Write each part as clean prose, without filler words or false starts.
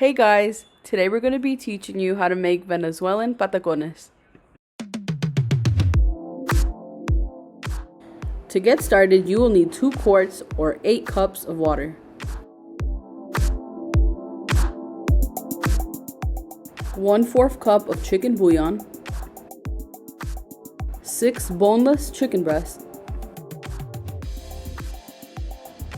Hey guys, today we're going to be teaching you how to make Venezuelan patacones. To get started, you will need 2 quarts or 8 cups of water. 1/4 cup of chicken bouillon, 6 boneless chicken breasts.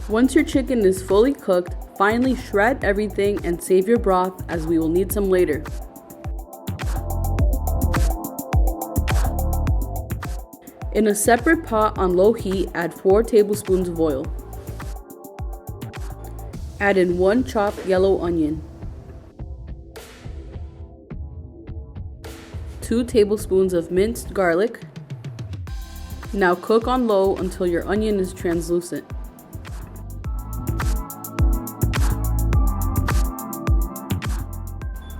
Once your chicken is fully cooked, finally shred everything and save your broth as we will need some later. In a separate pot on low heat, add 4 tablespoons of oil. Add in 1 chopped yellow onion, 2 tablespoons of minced garlic. Now cook on low until your onion is translucent.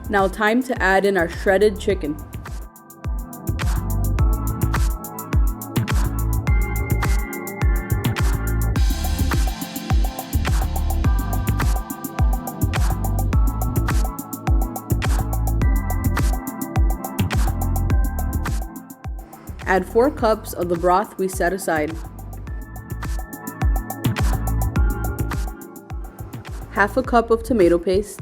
Now time to add in our shredded chicken. Add 4 cups of the broth we set aside. Half a cup of tomato paste.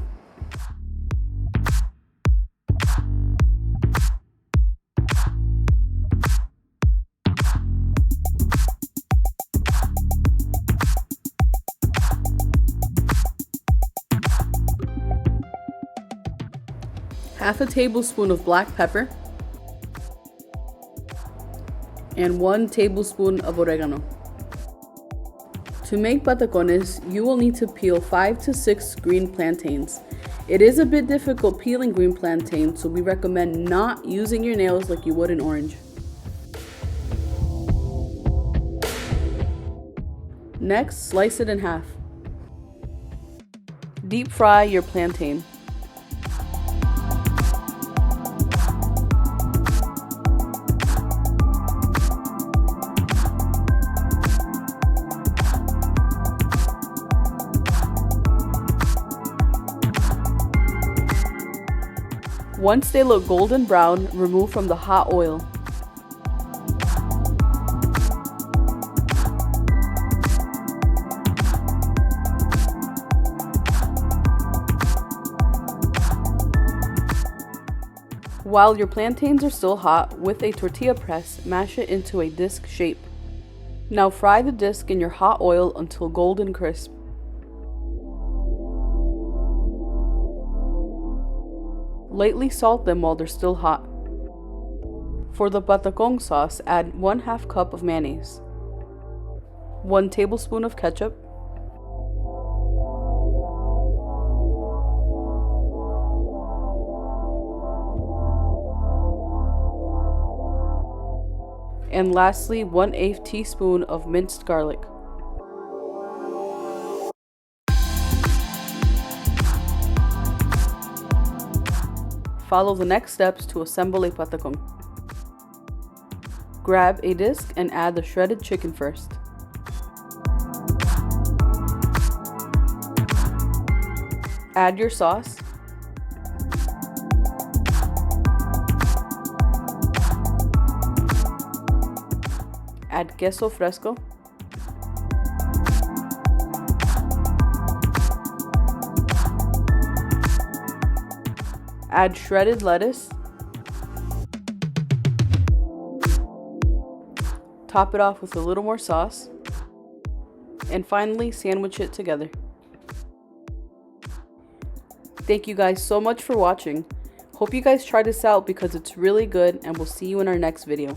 Half a tablespoon of black pepper. And 1 tablespoon of oregano. To make patacones, you will need to peel 5 to 6 green plantains. It is a bit difficult peeling green plantains, so we recommend not using your nails like you would an orange. Next, slice it in half. Deep fry your plantain. Once they look golden brown, remove from the hot oil. While your plantains are still hot, with a tortilla press, mash it into a disc shape. Now fry the disc in your hot oil until golden crisp. Lightly salt them while they're still hot. For the patacón sauce, add 1/2 cup of mayonnaise, 1 tablespoon of ketchup, and lastly 1/8 teaspoon of minced garlic. Follow the next steps to assemble a patacón. Grab a disc and add the shredded chicken first. Add your sauce. Add queso fresco. Add shredded lettuce. Top it off with a little more sauce. And finally, sandwich it together. Thank you guys so much for watching. Hope you guys try this out because it's really good, and we'll see you in our next video.